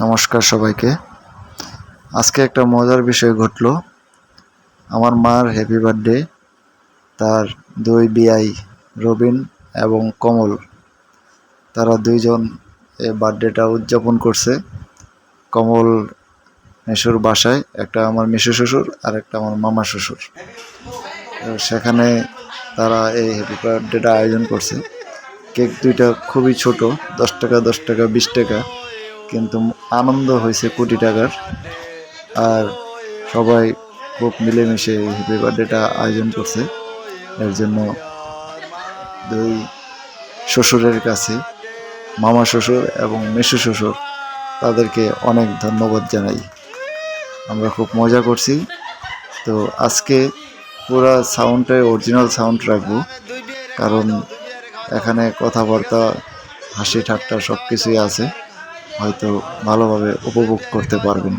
নমস্কার সবাইকে। আজকে একটা মজার বিষয় ঘটলো। আমার মার হ্যাপি বার্থডে। তার দুই বিয়াই রবিন এবং কমল, তারা দুইজন এই বার্থডেটা উদযাপন করছে কমল মেসুর বাসায়। একটা আমার মেসু শ্বশুর আর একটা আমার মামা শ্বশুর। সেখানে তারা এই হ্যাপি বার্থডেটা আয়োজন করছে। কেক দুইটা খুবই ছোট, 10 টাকা 10 টাকা 20 টাকা, কিন্তু আনন্দ হয়েছে কোটি টাকার। আর সবাই খুব মিলেমিশে হ্যাপি বার্থডেটা আয়োজন করছে। এর জন্য দুই শ্বশুরের কাছে, মামা শ্বশুর এবং মেসু শ্বশুর, তাদেরকে অনেক ধন্যবাদ জানাই। আমরা খুব মজা করছি। তো আজকে পুরো সাউন্ডটাই অরিজিনাল সাউন্ড রাখবো, কারণ এখানে কথাবার্তা, হাসি ঠাট্টা সব কিছুই আছে, হয়তো ভালোভাবে উপভোগ করতে পারবেন।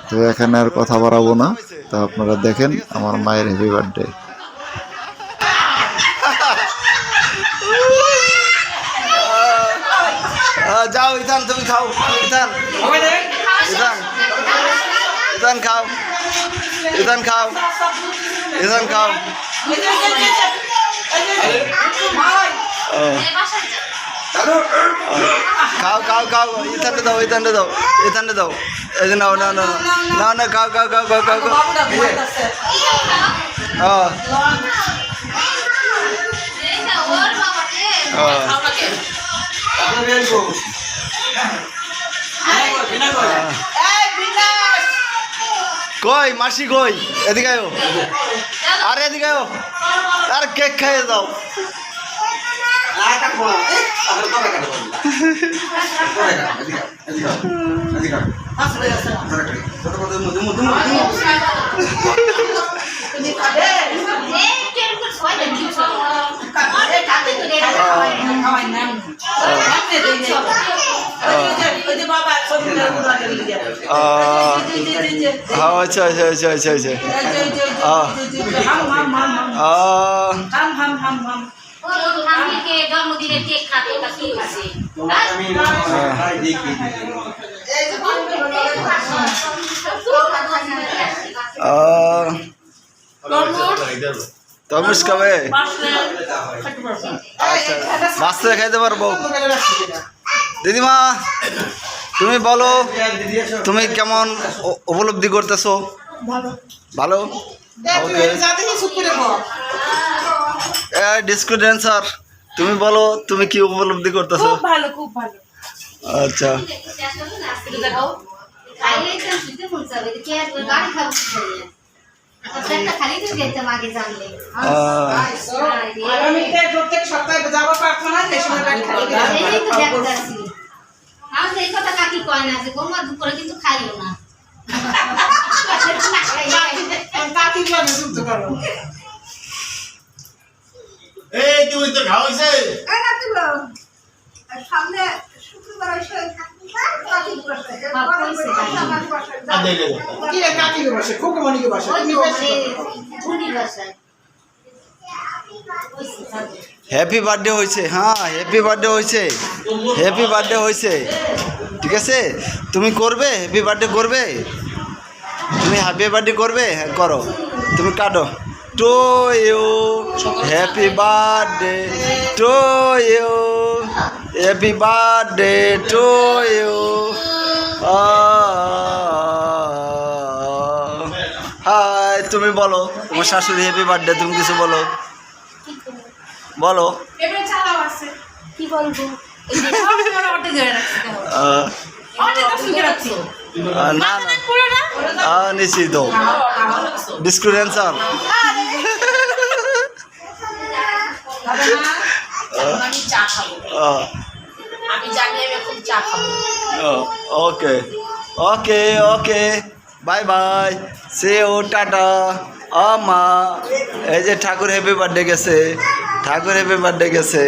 তো এখানে আর কথা বাড়াবো না, তা আপনারা দেখেন আমার মায়ের হ্যাপি বার্থডে। যাও ইথান, তুমি খাও। ইথান ইথান ইথান খাও, ইথান খাও, ইথান খাও। খাও খাও খাও, ইথানটা দাও, ইথানটা দাও, ইথানটা দাও। এই যে নাও, না না না না, খাও খাও খাও খাও খাও খাও। কই মাসি কই? এদিকে আয়ো, আরে এদিকে আয়ো, আর কেক খাইয়ে দাও। আচ্ছা আচ্ছা আচ্ছা আচ্ছা আচ্ছা। তরমুজ খাবে? আচ্ছা, বাঁচতে খাইতে পারবো। দিদিমা, তুমি বলো, তুমি কেমন উপলব্ধি করতেছো? ভালো। ডিস্কো ড্যান্সার, তুমি বলো তুমি কি উপলব্ধি করতেছো? ভালো, খুব ভালো। আচ্ছা, প্রত্যেক সপ্তাহে যাবো প্রার্থনা, এই কথা কাকি কয় না যে গোমা দুপুরে কিন্তু খাইও না। এই তুমি তো খাওয়াইছে সামনে শুক্রবার হ্যাপি বার্থডে হয়েছে। হ্যাঁ, হ্যাপি বার্থডে হয়েছে, হ্যাপি বার্থডে হয়েছে। ঠিক আছে, তুমি করবে হ্যাপি বার্থডে করবে? তুমি হ্যাপি বার্থডে করবে? হ্যাঁ করো, তুমি কাটো। To you happy birthday, to you happy birthday to you. Hi, তুমি বলো তোমার শাশুড়ি হ্যাপি বার্থডে, তুমি কিছু বলো, বলো। কি বলবো? না না, নিশ্চিত ডিস্কো ড্যান্সার। ওকে ওকে ওকে, বাই বাই, সে ও টাটা। মা, এই যে ঠাকুর হ্যাপি বার্থডে গেছে, ঠাকুর হ্যাপি বার্থডে গেছে।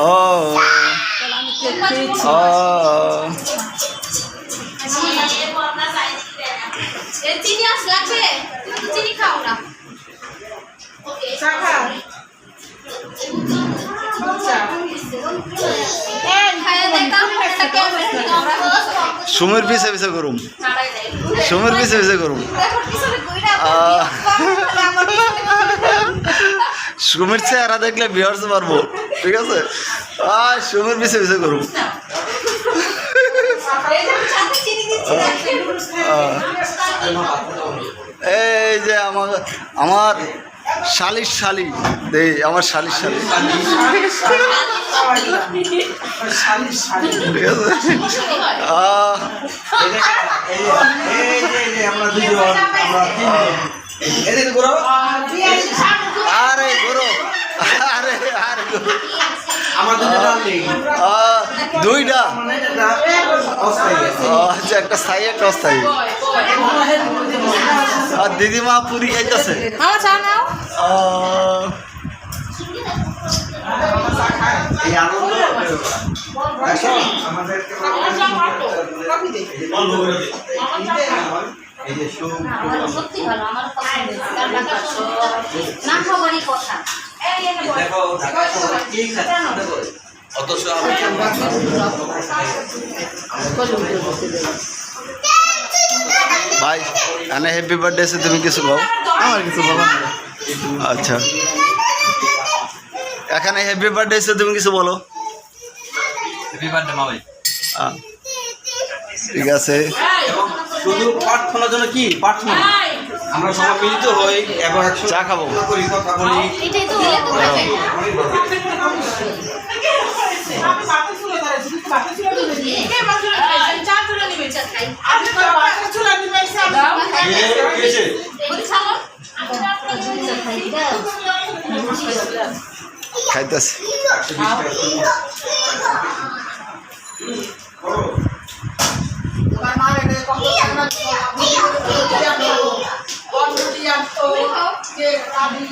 ও চিনি আসলে চিনি খাও না। খাইয়া দেখাও। সুমির পিছে পিছে করুম ছাড়াই দেয় সুমির পিছে পিছে করুম দেখো পিছনে কইরা আহ। আমার পিছনে সুমির চেহারা দেখলে বিহার্স পারবো ঠিক আছে সুমির পিছে পিছে করুম এই যে আমি চাঁদে চিনি দিচ্ছি এই যে আমার আমার শালিশ শালি দেই আমার শালিশ শালি ঠিক আছে আরে গরো আরে আরে গরো। দুইটা আচ্ছা একটা স্থায়ী একটা অস্থায়ী আর দিদিমা পুরি খাইতেছে মামা চা নাও কফি দে আমার সত্যি ভালো আমার পছন্দ তার টাকা না খাবারই কথা ভাই এনে হ্যাপি বার্থডে আছে তুমি কিছু বলো আমার কিছু বলার নেই। আচ্ছা এখানে হ্যাপি বার্থডে আছে তুমি কিছু বলো হ্যাপি বার্থডে মা ভাই আহ, ঠিক আছে শুধু প্রার্থনার জন্য কি প্রার্থনা আমরা সবাই মিলিত হই এবং একসাথে চা খাবো করি কথা বলি এটাই তো হলে তো হবে আমি বাতা চুলা ধরে যদি বাতা চুলা দিবে এই বাতা চা চুলা নিবে চা খাই আমি তো বাতা চুলা নিবে সব কিসে বলি চলো চা খাই দাও খাইতেছে তোমার মা রে কত জানা বন্ধু দিয়া তো কে রাবি